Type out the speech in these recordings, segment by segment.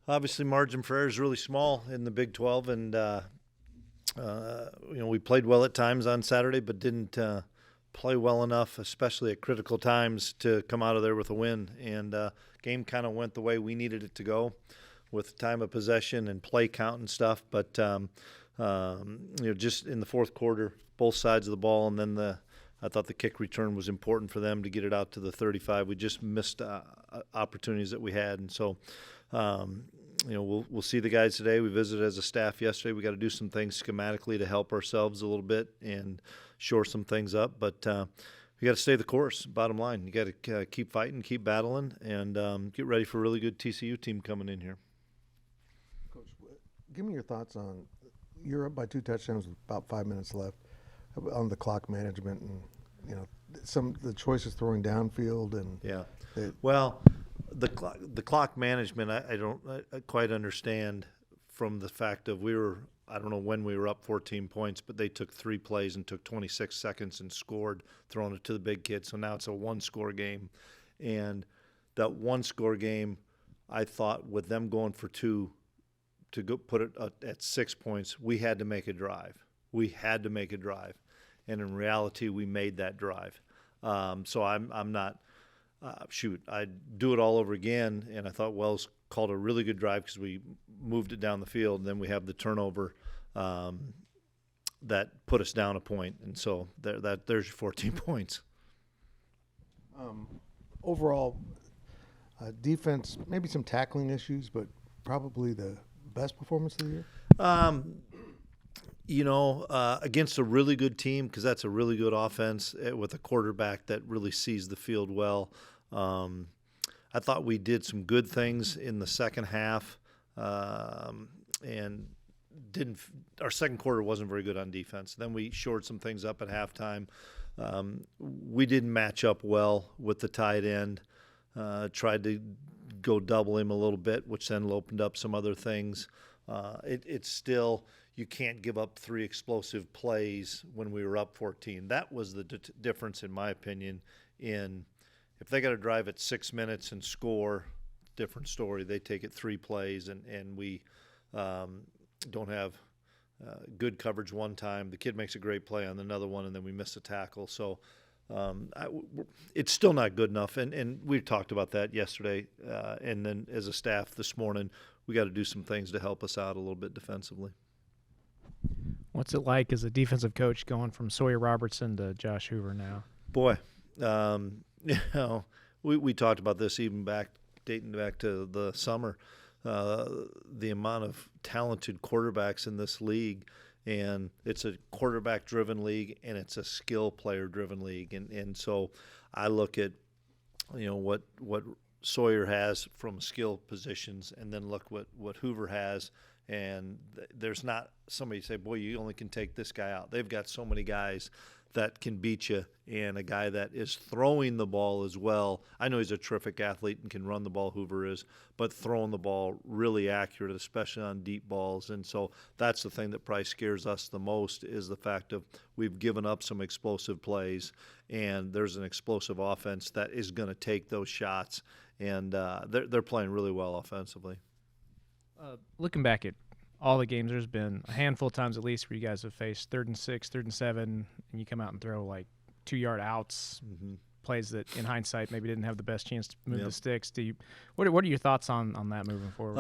Obviously, margin for error is really small in the Big 12, and we played well at times on Saturday, but didn't play well enough, especially at critical times, to come out of there with a win. And game kind of went the way we needed it to go, with time of possession and play count and stuff. But just in the fourth quarter, both sides of the ball, and then I thought the kick return was important for them to get it out to the 35. We just missed opportunities that we had, and so. We'll see the guys today. We visited as a staff yesterday. We got to do some things schematically to help ourselves a little bit and shore some things up. But we got to stay the course. Bottom line, you got to keep fighting, keep battling, and get ready for a really good TCU team coming in here. Coach, give me your thoughts on you're up by 2 touchdowns with about 5 minutes left on the clock management and some of the choices throwing downfield and The clock management, I don't quite understand from the fact of I don't know when we were up 14 points, but they took 3 plays and took 26 seconds and scored, throwing it to the big kid. So now it's a 1-score game. And that 1-score game, I thought with them going for 2 to go put it at 6 points, we had to make a drive. And in reality, we made that drive. So I'm not – I'd do it all over again, and I thought Wells called a really good drive because we moved it down the field, and then we have the turnover that put us down a point, and so there's your 14 points. Overall, defense, maybe some tackling issues, but probably the best performance of the year? Against a really good team, because that's a really good offense with a quarterback that really sees the field well. I thought we did some good things in the second half, and our second quarter wasn't very good on defense. Then we shored some things up at halftime. We didn't match up well with the tight end. Tried to go double him a little bit, which then opened up some other things. It's still – you can't give up 3 explosive plays when we were up 14. That was the difference, in my opinion, in if they got to drive at 6 minutes and score, different story. They take it 3 plays, and we don't have good coverage one time. The kid makes a great play on another one, and then we miss a tackle. So it's still not good enough, and we talked about that yesterday. And then as a staff this morning, we got to do some things to help us out a little bit defensively. What's it like as a defensive coach going from Sawyer Robertson to Josh Hoover now? Boy, we talked about this even dating back to the summer, the amount of talented quarterbacks in this league, and it's a quarterback-driven league and it's a skill player-driven league, and so I look at what Sawyer has from skill positions, and then look what Hoover has. And there's not somebody say, boy, you only can take this guy out. They've got so many guys that can beat you, and a guy that is throwing the ball as well. I know he's a terrific athlete and can run the ball, Hoover is, but throwing the ball really accurate, especially on deep balls. And so that's the thing that probably scares us the most, is the fact of we've given up some explosive plays, and there's an explosive offense that is going to take those shots, and they're playing really well offensively. Looking back at all the games, there's been a handful of times at least where you guys have faced 3rd and 6, 3rd and 7, and you come out and throw like 2-yard outs, plays that in hindsight maybe didn't have the best chance to move the sticks. What are your thoughts on that moving forward?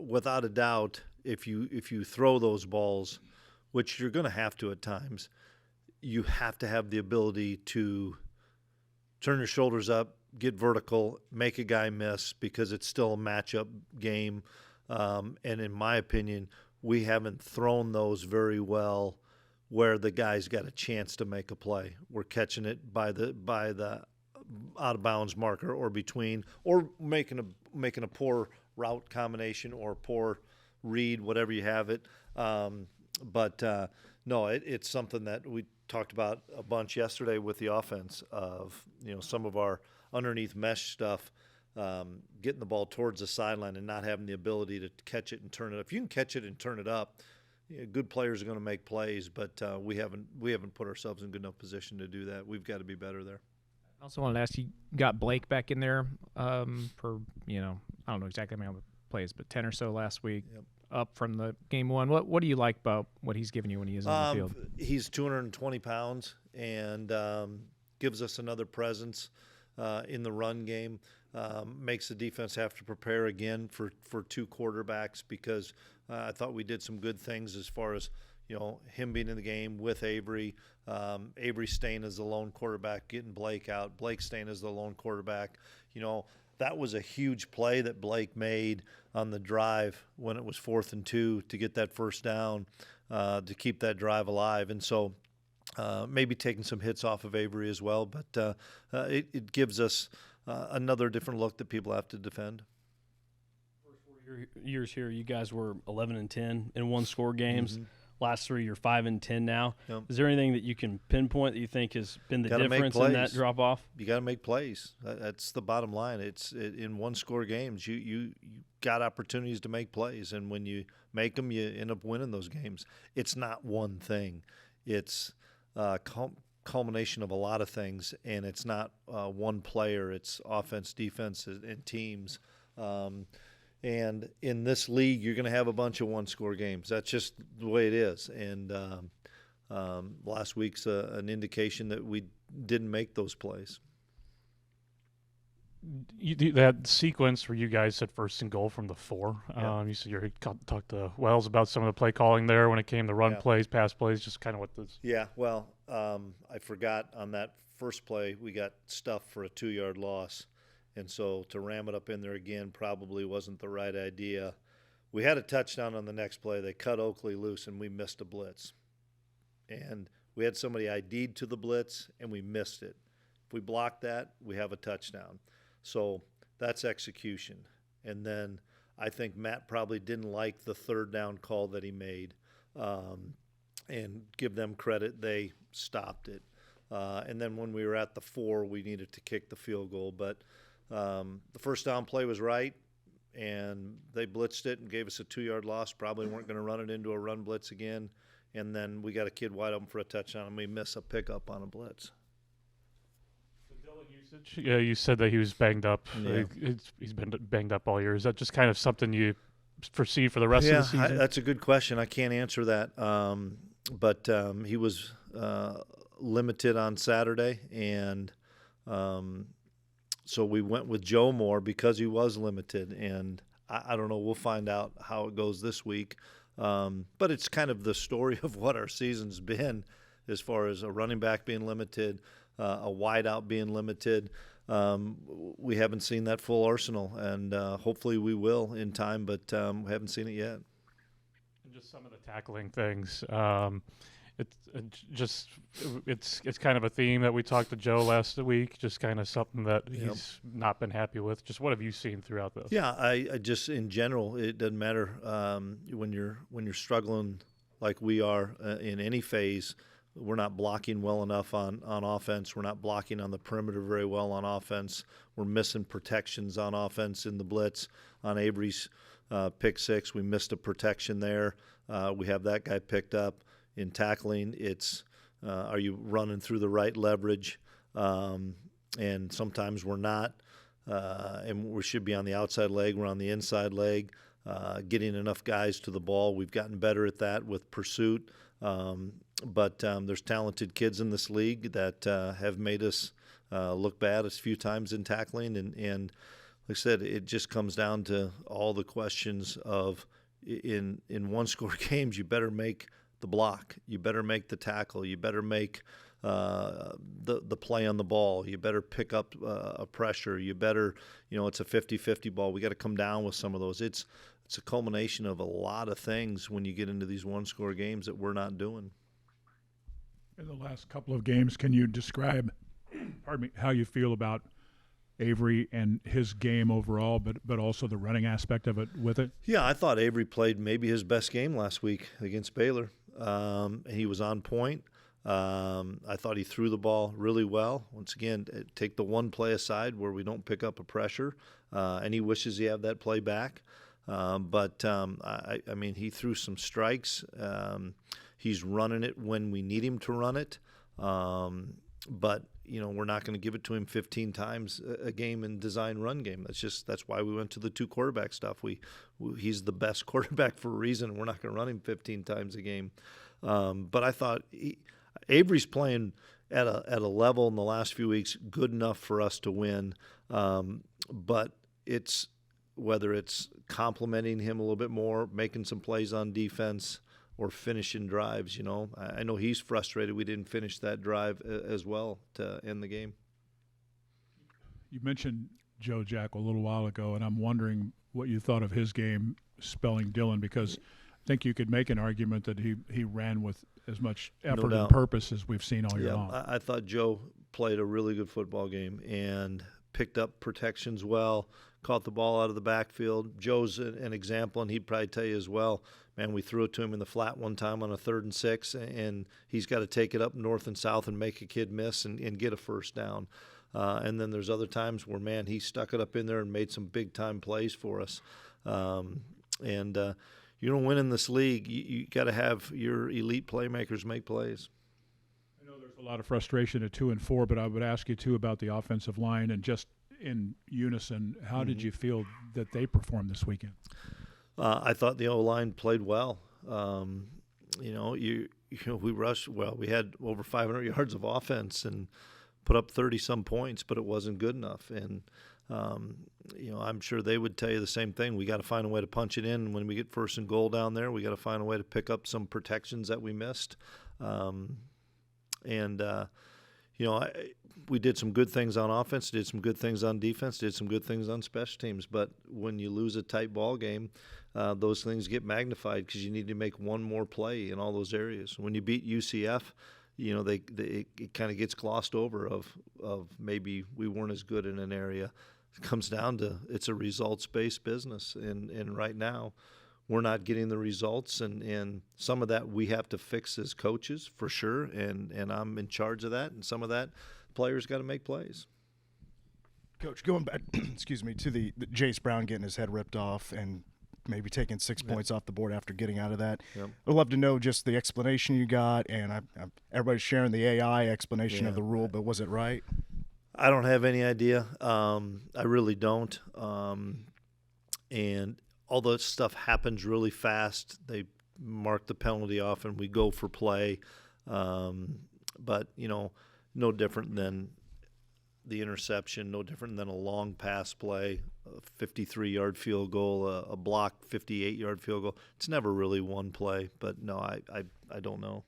Without a doubt, if you throw those balls, which you're going to have to at times, you have to have the ability to turn your shoulders up, get vertical, make a guy miss, because it's still a matchup game. And in my opinion, we haven't thrown those very well where the guy's got a chance to make a play. We're catching it by the out of bounds marker or between, or making a poor route combination or poor read, whatever you have it. No, it's something that we talked about a bunch yesterday with the offense of, some of our underneath mesh stuff, getting the ball towards the sideline and not having the ability to catch it and turn it up. If you can catch it and turn it up, good players are going to make plays, but we haven't put ourselves in good enough position to do that. We've got to be better there. I also wanted to ask, you got Blake back in there for I don't know exactly how many plays, but 10 or so last week. Yep. Up from the game one. What do you like about what he's giving you when he is on the field? He's 220 pounds and gives us another presence in the run game. Makes the defense have to prepare again for two quarterbacks because I thought we did some good things as far as him being in the game with Avery. Avery staying as the lone quarterback, getting Blake out. Blake staying as the lone quarterback. That was a huge play that Blake made on the drive when it was 4th and 2 to get that first down to keep that drive alive. And so maybe taking some hits off of Avery as well, but it gives us another different look that people have to defend. First 4 years here, you guys were 11-10 in one-score games. Mm-hmm. Last 3, you're 5-10 now. Yep. Is there anything that you can pinpoint that you think has been the difference in that drop off? You got to make plays. That's the bottom line. In one-score games, you got opportunities to make plays, and when you make them, you end up winning those games. It's not one thing. It's culmination of a lot of things, and it's not one player. It's offense, defense, and teams. And in this league, you're going to have a bunch of one-score games. That's just the way it is. And last week's an indication that we didn't make those plays. That sequence where you guys said 1st and goal from the 4. Yeah. You said you talked to Wells about some of the play calling there when it came to run plays, pass plays, just kind of what this. Yeah, well, I forgot on that first play we got stuffed for a 2-yard loss. And so to ram it up in there again probably wasn't the right idea. We had a touchdown on the next play. They cut Oakley loose, and we missed a blitz. And we had somebody ID'd to the blitz, and we missed it. If we block that, we have a touchdown. So that's execution. And then I think Matt probably didn't like the 3rd down call that he made. And give them credit, they stopped it. And then when we were at the 4, we needed to kick the field goal. But the first down play was right, and they blitzed it and gave us a 2-yard loss. Probably weren't going to run it into a run blitz again. And then we got a kid wide open for a touchdown, and we miss a pickup on a blitz. Yeah, you said that he was banged up. Yeah. He's been banged up all year. Is that just kind of something you foresee for the rest of the season? That's a good question. I can't answer that. But he was limited on Saturday, and so we went with Joe Moore because he was limited. And I don't know. We'll find out how it goes this week. But it's kind of the story of what our season's been as far as a running back being limited, a wideout being limited. We haven't seen that full arsenal, and hopefully we will in time, but we haven't seen it yet. And just some of the tackling things. It's kind of a theme that we talked to Joe last week. Just kind of something that he's not been happy with. Just what have you seen throughout this? Yeah, I just in general, it doesn't matter when you're struggling like we are in any phase. We're not blocking well enough on offense. We're not blocking on the perimeter very well on offense. We're missing protections on offense in the blitz. On Avery's pick 6, we missed a protection there. We have that guy picked up. In tackling, it's are you running through the right leverage? And sometimes we're not. And we should be on the outside leg. We're on the inside leg. Getting enough guys to the ball. We've gotten better at that with pursuit. But there's talented kids in this league that have made us look bad a few times in tackling. And like I said, it just comes down to all the questions of in one-score games, you better make the block. You better make the tackle. You better make the play on the ball. You better pick up a pressure. You better, it's a 50-50 ball. We got to come down with some of those. It's a culmination of a lot of things when you get into these one-score games that we're not doing. In the last couple of games, can you describe, how you feel about Avery and his game overall, but also the running aspect of it with it? Yeah, I thought Avery played maybe his best game last week against Baylor. He was on point. I thought he threw the ball really well. Once again, take the one play aside where we don't pick up a pressure, and he wishes he had that play back. But I mean, he threw some strikes. He's running it when we need him to run it. But we're not going to give it to him 15 times a game in design run game. That's why we went to the 2 quarterback stuff. He's the best quarterback for a reason. We're not going to run him 15 times a game. But I thought Avery's playing at a level in the last few weeks good enough for us to win. But whether it's complimenting him a little bit more, making some plays on defense, or finishing drives. I know he's frustrated we didn't finish that drive as well to end the game. You mentioned Joe Jack a little while ago, and I'm wondering what you thought of his game spelling Dylan, because I think you could make an argument that he ran with as much effort and purpose as we've seen all year long. I thought Joe played a really good football game and picked up protections well, caught the ball out of the backfield. Joe's an example, and he'd probably tell you as well, man, we threw it to him in the flat one time on a 3rd and 6, and he's got to take it up north and south and make a kid miss and get a first down. And then there's other times where, man, he stuck it up in there and made some big-time plays for us. You don't win in this league. You got to have your elite playmakers make plays. I know there's a lot of frustration at 2 and 4, but I would ask you, too, about the offensive line and just in unison, how did you feel that they performed this weekend? I thought the O-line played well. We rushed well. We had over 500 yards of offense and put up 30-some points, but it wasn't good enough. And I'm sure they would tell you the same thing. We got to find a way to punch it in. When we get 1st and goal down there, we got to find a way to pick up some protections that we missed. We did some good things on offense, did some good things on defense, did some good things on special teams. But when you lose a tight ball game, those things get magnified because you need to make one more play in all those areas. When you beat UCF, it kind of gets glossed over of maybe we weren't as good in an area. It comes down to it's a results-based business, and right now we're not getting the results, and some of that we have to fix as coaches for sure, and I'm in charge of that, and some of that players got to make plays. Coach, going back, excuse me, to the Jace Brown getting his head ripped off and maybe taking 6 points off the board after getting out of that. Yep. I'd love to know just the explanation you got, and everybody's sharing the AI explanation of the rule, but was it right? I don't have any idea. I really don't. And all that stuff happens really fast. They mark the penalty off, and we go for play. But, no different than the interception, no different than a long pass play, a 53-yard field goal, a blocked 58-yard field goal. It's never really one play, but no, I don't know.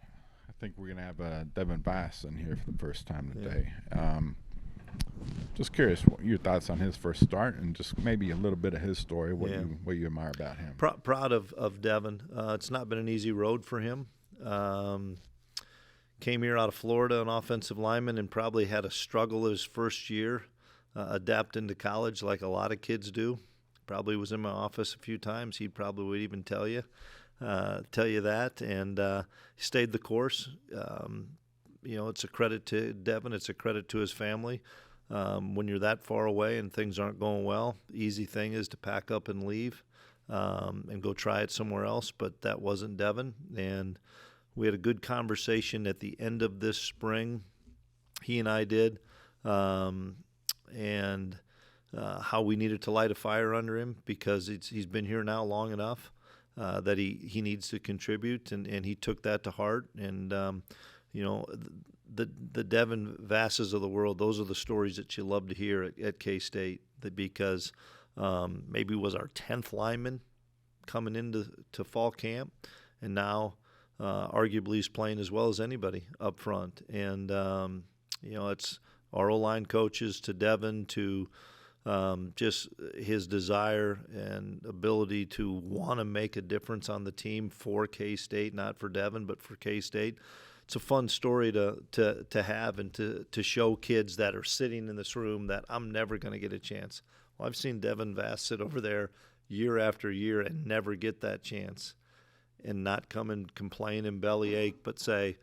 I think we're going to have Devin Bass in here for the first time today. Just curious, what your thoughts on his first start and just maybe a little bit of his story, what you admire about him. Proud of Devin. It's not been an easy road for him. Came here out of Florida, an offensive lineman, and probably had a struggle his first year adapting to college like a lot of kids do. Probably was in my office a few times. He probably would even tell you that, and he stayed the course. It's a credit to Devin. It's a credit to his family. When you're that far away and things aren't going well, the easy thing is to pack up and leave and go try it somewhere else, but that wasn't Devin, and we had a good conversation at the end of this spring, he and I did, and how we needed to light a fire under him because he's been here now long enough that he needs to contribute, and he took that to heart. And, the Devin Vasses of the world, those are the stories that you love to hear at K-State, because maybe was our 10th lineman coming into fall camp, and now arguably he's playing as well as anybody up front. And, it's our O-line coaches to Devin to just his desire and ability to want to make a difference on the team for K-State, not for Devin, but for K-State. It's a fun story to have and to show kids that are sitting in this room that I'm never going to get a chance. Well, I've seen Devin Vass sit over there year after year and never get that chance, and not come and complain and bellyache, but say,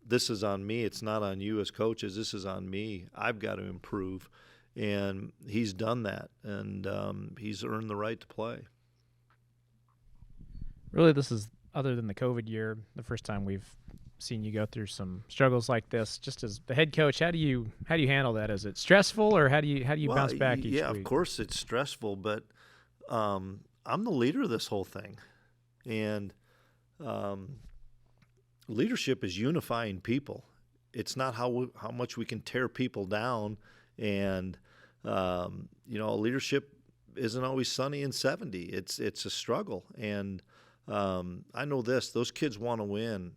this is on me. It's not on you as coaches. This is on me. I've got to improve. And he's done that, and he's earned the right to play. Really, this is, other than the COVID year, the first time we've seen you go through some struggles like this. Just as the head coach, how do you handle that? Is it stressful, or how do you Well, bounce back each yeah, week? of course it's stressful, but I'm the leader of this whole thing, and leadership is unifying people. It's not how much we can tear people down, and leadership isn't always sunny and 70. It's a struggle, and I know those kids want to win.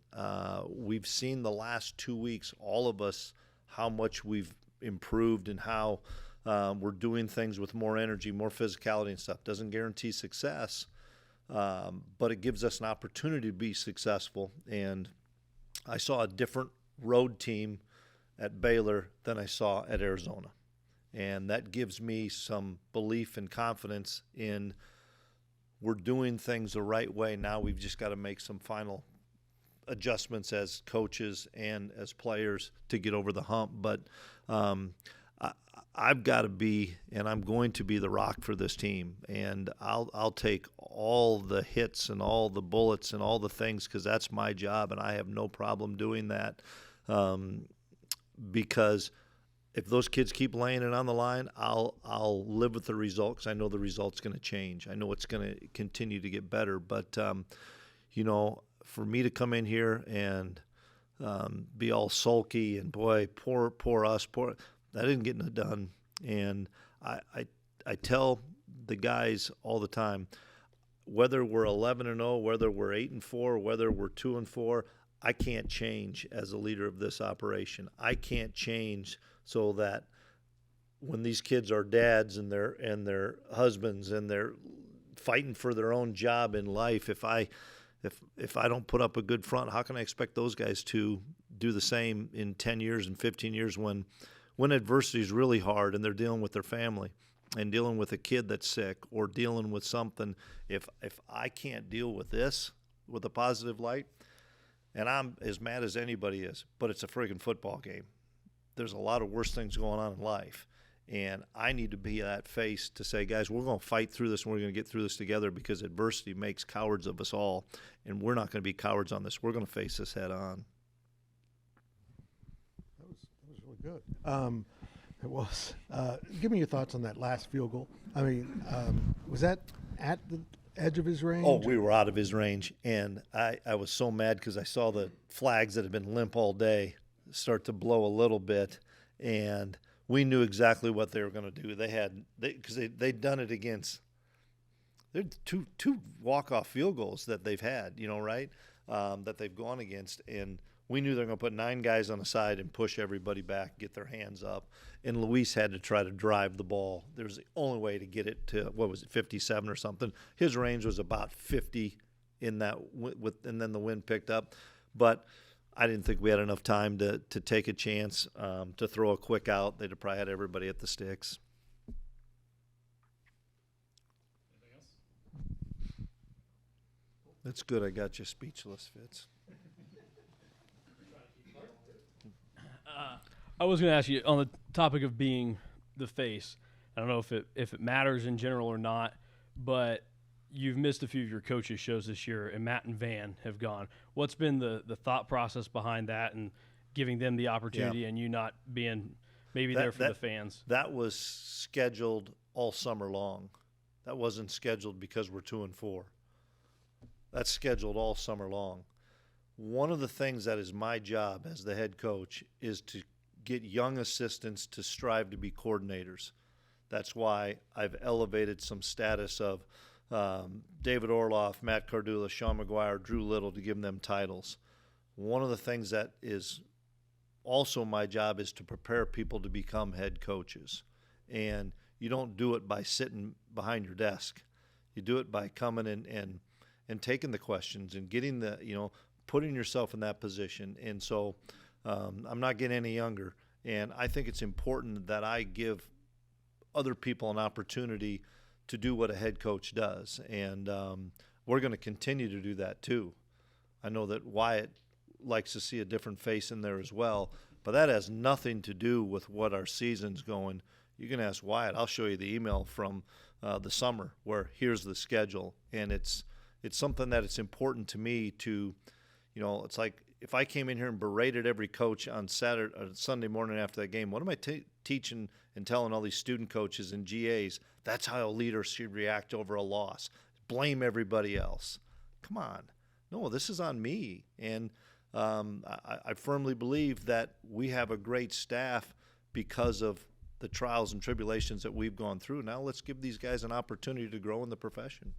We've seen the last 2 weeks, all of us, how much we've improved and how we're doing things with more energy, more physicality and stuff. Doesn't guarantee success, but it gives us an opportunity to be successful. And I saw a different road team at Baylor than I saw at Arizona. And that gives me some belief and confidence in we're doing things the right way. Now we've just got to make some final adjustments as coaches and as players to get over the hump. But I've got to be, and I'm going to be, the rock for this team. And I'll take all the hits and all the bullets and all the things, because that's my job, and I have no problem doing that. Because if those kids keep laying it on the line, I'll live with the result, because I know the result's going to change. I know it's going to continue to get better. But for me to come in here and be all sulky and boy, poor us, that isn't getting it done. And I tell the guys all the time, whether we're 11-0, whether we're 8-4, whether we're 2-4, I can't change as a leader of this operation. I can't change so that when these kids are dads and their husbands and they're fighting for their own job in life, if I don't put up a good front, how can I expect those guys to do the same in 10 years and 15 years when adversity is really hard and they're dealing with their family and dealing with a kid that's sick or dealing with something? If I can't deal with this with a positive light, and I'm as mad as anybody is, but it's a friggin' football game. There's a lot of worse things going on in life. And I need to be that face to say, guys, we're going to fight through this, and we're going to get through this together, because adversity makes cowards of us all. And we're not going to be cowards on this. We're going to face this head on. That was really good. It was. Give me your thoughts on that last field goal. I mean, was that at the edge of his range? Oh, we were out of his range. And I was so mad because I saw the flags that had been limp all day start to blow a little bit. And we knew exactly what they were going to do. They'd done it against – they're two walk-off field goals that they've had, right, that they've gone against. And we knew they were going to put 9 guys on the side and push everybody back, get their hands up. And Luis had to try to drive the ball. There was the only way to get it to, 57 or something. His range was about 50 in that, and then the wind picked up. But I didn't think we had enough time to take a chance to throw a quick out. They'd have probably had everybody at the sticks. Anything else? That's good. I got you speechless, Fitz. I was going to ask you on the topic of being the face. I don't know if it matters in general or not, but you've missed a few of your coaches' shows this year, and Matt and Van have gone. What's been the thought process behind that and giving them the opportunity and you not being maybe there for the fans? That was scheduled all summer long. That wasn't scheduled because we're 2-4. That's scheduled all summer long. One of the things that is my job as the head coach is to get young assistants to strive to be coordinators. That's why I've elevated some status of David Orloff, Matt Cardula, Sean McGuire, Drew Little, to give them titles. One of the things that is also my job is to prepare people to become head coaches. And you don't do it by sitting behind your desk. You do it by coming in and taking the questions and getting putting yourself in that position. And so I'm not getting any younger. And I think it's important that I give other people an opportunity to do what a head coach does. And we're going to continue to do that too. I know that Wyatt likes to see a different face in there as well, but that has nothing to do with what our season's going. You can ask Wyatt. I'll show you the email from the summer where here's the schedule. And it's something that it's important to me to, it's like if I came in here and berated every coach on Sunday morning after that game, what am I teaching and telling all these student coaches and GAs? That's how a leader should react over a loss. Blame everybody else. Come on. No, this is on me. And I firmly believe that we have a great staff because of the trials and tribulations that we've gone through. Now let's give these guys an opportunity to grow in the profession.